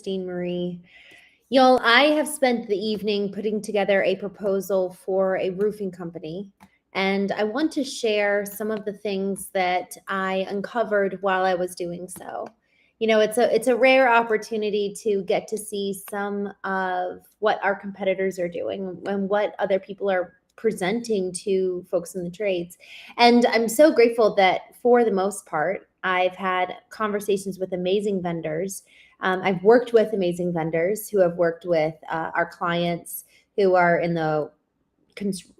Christene Marie. Y'all, I have spent the evening putting together a proposal for a roofing company, and I want to share some of the things that I uncovered while I was doing so. It's a rare opportunity to get to see some of what our competitors are doing and what other people are presenting to folks in the trades. And I'm so grateful that for the most part, I've had conversations with amazing vendors. I've worked with amazing vendors who have worked with our clients who are in the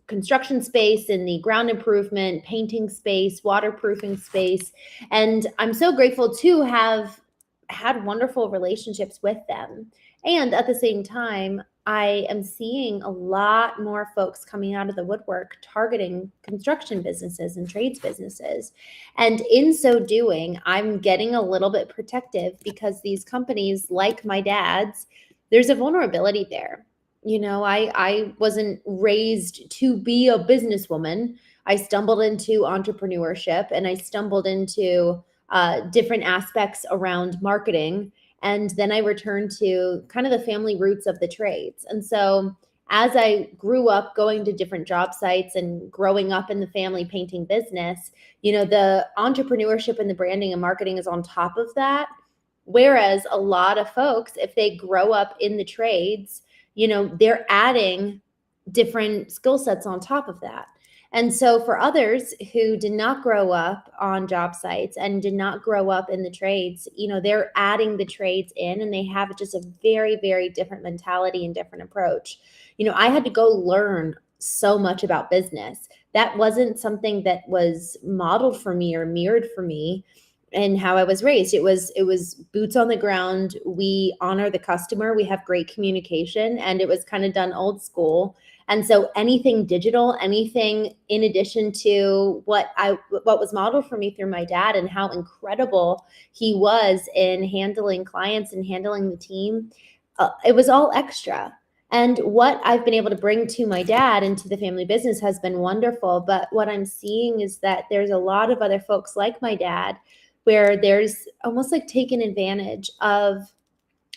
construction space, in the ground improvement, painting space, waterproofing space. And I'm so grateful to have had wonderful relationships with them. And at the same time, I am seeing a lot more folks coming out of the woodwork targeting construction businesses and trades businesses. And in so doing, I'm getting a little bit protective because these companies, like my dad's, there's a vulnerability there. I wasn't raised to be a businesswoman. I stumbled into entrepreneurship and I stumbled into different aspects around marketing. And then I returned to kind of the family roots of the trades. And so as I grew up going to different job sites and growing up in the family painting business, the entrepreneurship and the branding and marketing is on top of that. Whereas a lot of folks, if they grow up in the trades, they're adding different skill sets on top of that. And so for others who did not grow up on job sites and did not grow up in the trades, they're adding the trades in and they have just a very, very different mentality and different approach. I had to go learn so much about business. That wasn't something that was modeled for me or mirrored for me and how I was raised. It was boots on the ground. We honor the customer. We have great communication, and it was kind of done old school. And so anything digital, anything in addition to what was modeled for me through my dad and how incredible he was in handling clients and handling the team, it was all extra. And what I've been able to bring to my dad and to the family business has been wonderful. But what I'm seeing is that there's a lot of other folks like my dad where there's almost like taken advantage of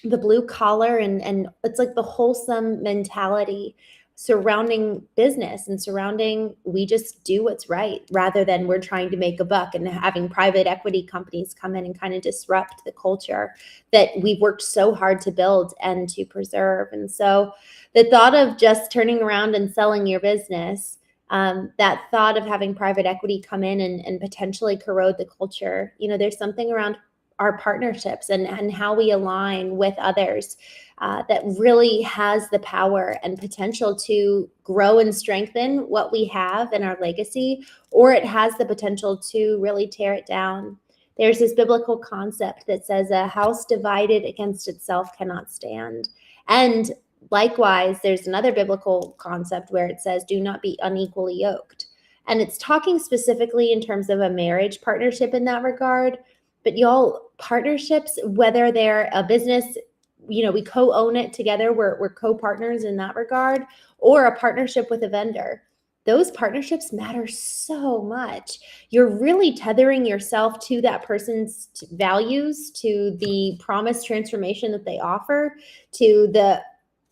the blue collar and it's like the wholesome mentality surrounding business and surrounding we just do what's right rather than we're trying to make a buck and having private equity companies come in and kind of disrupt the culture that we've worked so hard to build and to preserve. And so the thought of just turning around and selling your business, that thought of having private equity come in and potentially corrode the culture, there's something around our partnerships and how we align with others that really has the power and potential to grow and strengthen what we have in our legacy, or it has the potential to really tear it down. There's this biblical concept that says a house divided against itself cannot stand. And likewise, there's another biblical concept where it says, do not be unequally yoked. And it's talking specifically in terms of a marriage partnership in that regard. But y'all, partnerships, whether they're a business, we co-own it together, we're co-partners in that regard, or a partnership with a vendor, those partnerships matter so much. You're really tethering yourself to that person's values, to the promised transformation that they offer, to the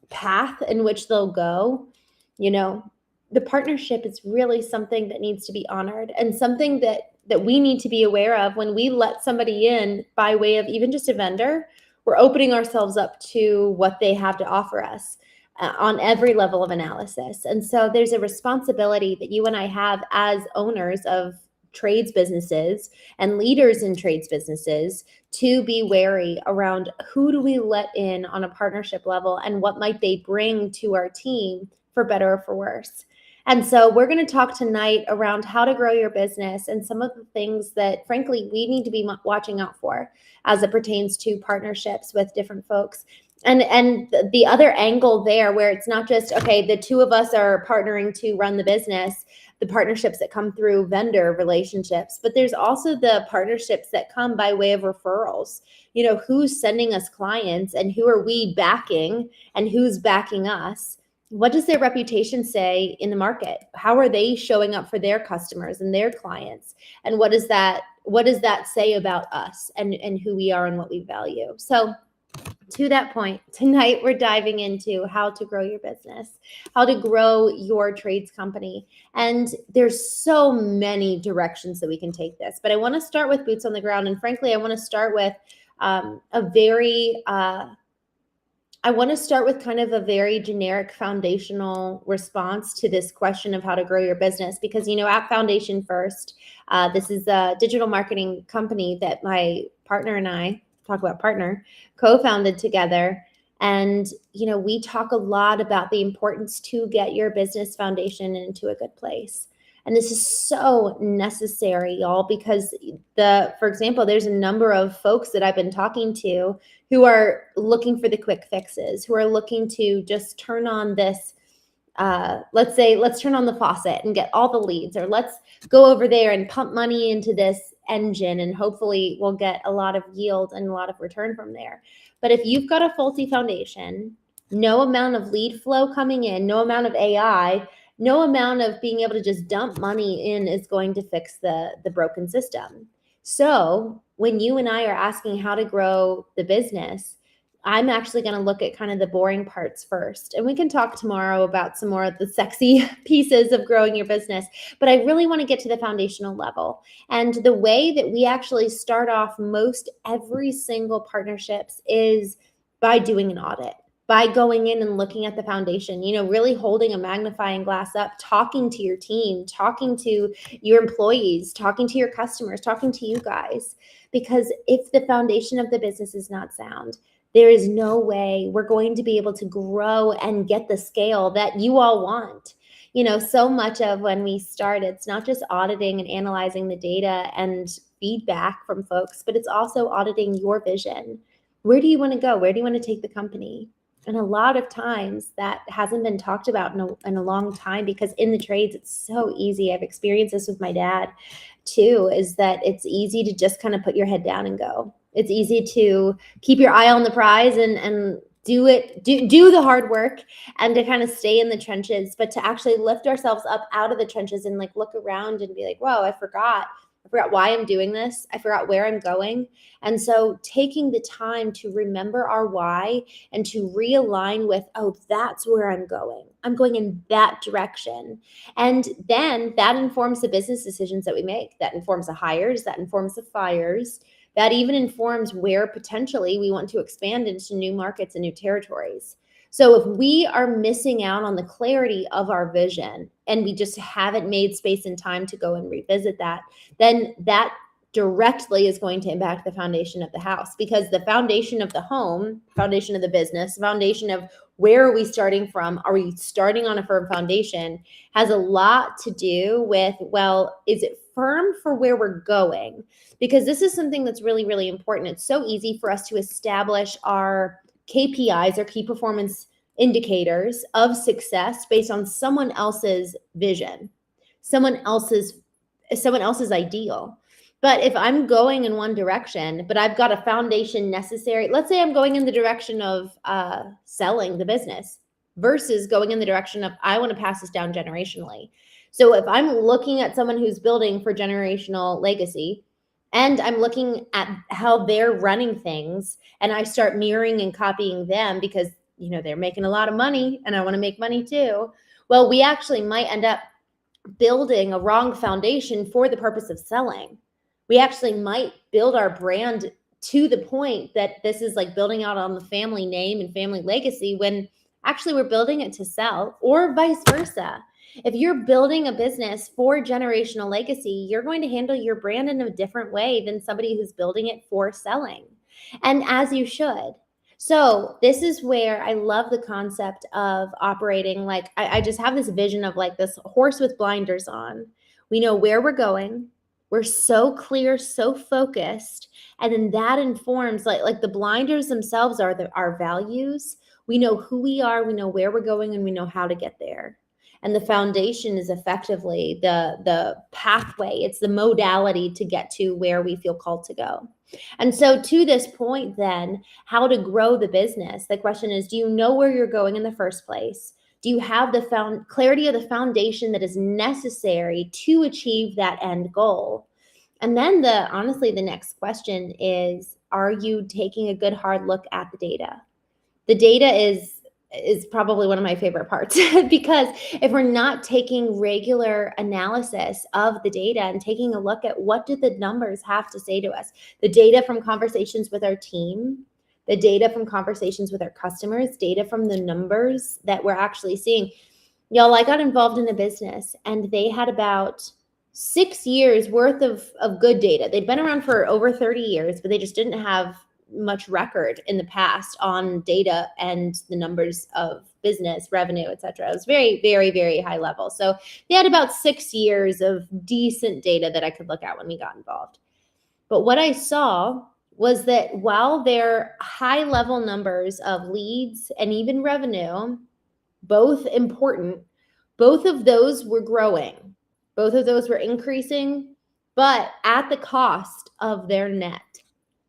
path in which they'll go. The partnership is really something that needs to be honored and something that we need to be aware of when we let somebody in by way of even just a vendor. We're opening ourselves up to what they have to offer us on every level of analysis. And so there's a responsibility that you and I have as owners of trades businesses and leaders in trades businesses to be wary around who do we let in on a partnership level and what might they bring to our team for better or for worse. And so we're going to talk tonight around how to grow your business and some of the things that, frankly, we need to be watching out for as it pertains to partnerships with different folks. And the other angle there where it's not just, okay, the two of us are partnering to run the business, the partnerships that come through vendor relationships, but there's also the partnerships that come by way of referrals. Who's sending us clients and who are we backing and who's backing us? What does their reputation say in the market? How are they showing up for their customers and their clients? And what does that say about us and who we are and what we value? So To that point, tonight we're diving into how to grow your business, how to grow your trades company. And there's so many directions that we can take this. But I want to start with boots on the ground. And frankly, I want to start with kind of a very generic foundational response to this question of how to grow your business. Because, at Foundation First, this is a digital marketing company that my partner and I, talk about partner, co-founded together. And, we talk a lot about the importance to get your business foundation into a good place. And this is so necessary, y'all, because for example, there's a number of folks that I've been talking to who are looking for the quick fixes, who are looking to just turn on this, let's turn on the faucet and get all the leads, or let's go over there and pump money into this engine and hopefully we'll get a lot of yield and a lot of return from there. But if you've got a faulty foundation, no amount of lead flow coming in, no amount of AI, no amount of being able to just dump money in is going to fix the broken system. So when you and I are asking how to grow the business, I'm actually going to look at kind of the boring parts first. And we can talk tomorrow about some more of the sexy pieces of growing your business. But I really want to get to the foundational level. And the way that we actually start off most every single partnerships is by doing an audit, by going in and looking at the foundation, really holding a magnifying glass up, talking to your team, talking to your employees, talking to your customers, talking to you guys. Because if the foundation of the business is not sound, there is no way we're going to be able to grow and get the scale that you all want. So much of when we start, it's not just auditing and analyzing the data and feedback from folks, but it's also auditing your vision. Where do you want to go? Where do you want to take the company? And a lot of times that hasn't been talked about in a long time, because in the trades, it's so easy. I've experienced this with my dad too, is that it's easy to just kind of put your head down and go. It's easy to keep your eye on the prize and do the hard work and to kind of stay in the trenches, but to actually lift ourselves up out of the trenches and look around and be like, whoa, I forgot why I'm doing this. I forgot where I'm going. And so taking the time to remember our why and to realign with, oh, that's where I'm going. I'm going in that direction. And then that informs the business decisions that we make. That informs the hires, that informs the fires, that even informs where potentially we want to expand into new markets and new territories. So if we are missing out on the clarity of our vision and we just haven't made space and time to go and revisit that, then that directly is going to impact the foundation of the house, because the foundation of the home, foundation of the business, foundation of where are we starting from? Are we starting on a firm foundation? Has a lot to do with, well, is it firm for where we're going? Because this is something that's really, really important. It's so easy for us to establish our KPIs, or key performance indicators of success, based on someone else's vision, someone else's ideal. But if I'm going in one direction, but I've got a foundation necessary, let's say I'm going in the direction of selling the business versus going in the direction of, I want to pass this down generationally. So if I'm looking at someone who's building for generational legacy, and I'm looking at how they're running things, and I start mirroring and copying them because, they're making a lot of money and I want to make money too. Well, we actually might end up building a wrong foundation for the purpose of selling. We actually might build our brand to the point that this is like building out on the family name and family legacy, when actually we're building it to sell, or vice versa. If you're building a business for generational legacy, you're going to handle your brand in a different way than somebody who's building it for selling. And as you should. So this is where I love the concept of operating. I just have this vision of this horse with blinders on. We know where we're going. We're so clear, so focused. And then that informs like the blinders themselves are our values. We know who we are, we know where we're going, and we know how to get there. And the foundation is effectively the pathway. It's the modality to get to where we feel called to go. And so to this point, then, how to grow the business? The question is, do you know where you're going in the first place? Do you have the clarity of the foundation that is necessary to achieve that end goal? And then honestly, the next question is, are you taking a good hard look at the data? The data is probably one of my favorite parts because if we're not taking regular analysis of the data and taking a look at what do the numbers have to say to us, the data from conversations with our team, the data from conversations with our customers, data from the numbers that we're actually seeing. Y'all, I got involved in a business and they had about 6 years worth of good data. They'd been around for over 30 years, but they just didn't have much record in the past on data and the numbers of business, revenue, et cetera. It was very, very, very high level. So they had about 6 years of decent data that I could look at when we got involved. But what I saw was that while their high level numbers of leads and even revenue, both important, both of those were growing. Both of those were increasing, but at the cost of their net.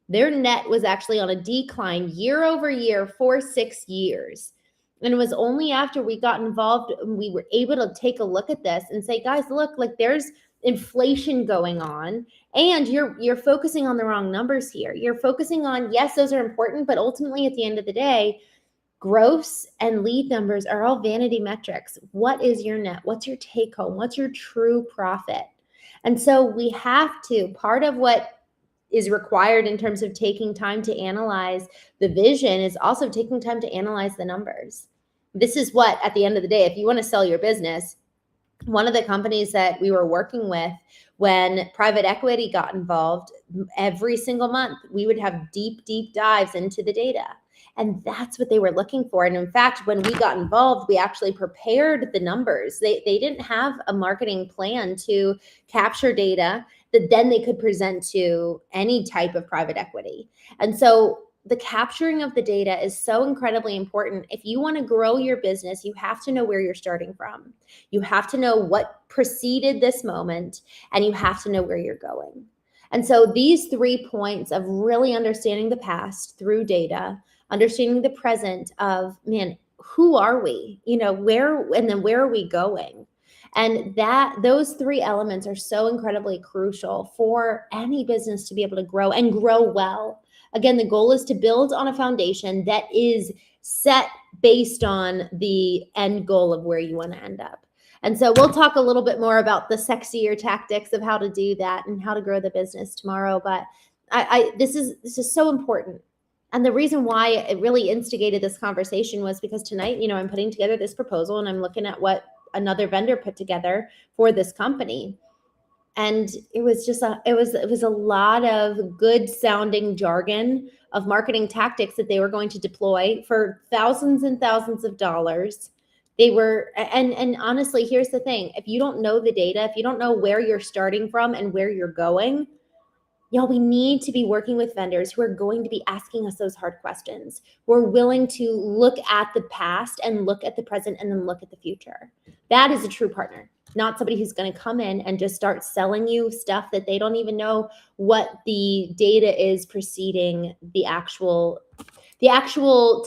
Their net was actually on a decline year over year for 6 years. And it was only after we got involved, we were able to take a look at this and say, guys, look, like there's inflation going on and you're focusing on the wrong numbers here. You're focusing on, yes, those are important, but ultimately at the end of the day, gross and lead numbers are all vanity metrics. What is your net? What's your take home? What's your true profit? And so we have to, part of what is required in terms of taking time to analyze the vision is also taking time to analyze the numbers. This is what, at the end of the day, if you want to sell your business, one of the companies that we were working with when private equity got involved, every single month, we would have deep, deep dives into the data. And that's what they were looking for. And in fact, when we got involved, we actually prepared the numbers. They didn't have a marketing plan to capture data that then they could present to any type of private equity. And so the capturing of the data is so incredibly important. If you want to grow your business, you have to know where you're starting from. You have to know what preceded this moment, and you have to know where you're going. And so these 3 points of really understanding the past through data, understanding the present of, man, who are we? You know, where, and then where are we going? And those 3 elements are so incredibly crucial for any business to be able to grow and grow well. Again, the goal is to build on a foundation that is set based on the end goal of where you want to end up. And so we'll talk a little bit more about the sexier tactics of how to do that and how to grow the business tomorrow. But this is so important. And the reason why it really instigated this conversation was because tonight, you know, I'm putting together this proposal and I'm looking at what another vendor put together for this company. And it was just it was a lot of good sounding jargon of marketing tactics that they were going to deploy for thousands and thousands of dollars. They were, and honestly, here's the thing. If you don't know the data, if you don't know where you're starting from and where you're going, y'all, we need to be working with vendors who are going to be asking us those hard questions. We're willing to look at the past and look at the present and then look at the future. That is a true partner, not somebody who's going to come in and just start selling you stuff that they don't even know what the data is preceding the actual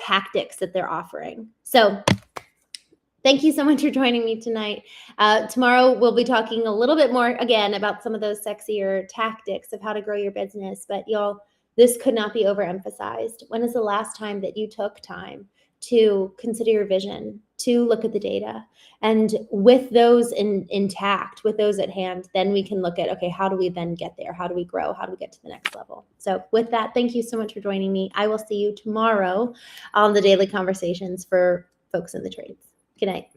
tactics that they're offering. So thank you so much for joining me tonight. Tomorrow, we'll be talking a little bit more, again, about some of those sexier tactics of how to grow your business. But y'all, this could not be overemphasized. When is the last time that you took time to consider your vision, to look at the data? And with those intact, with those at hand, then we can look at, okay, how do we then get there? How do we grow? How do we get to the next level? So with that, thank you so much for joining me. I will see you tomorrow on the Daily Conversations for folks in the trades. Good night.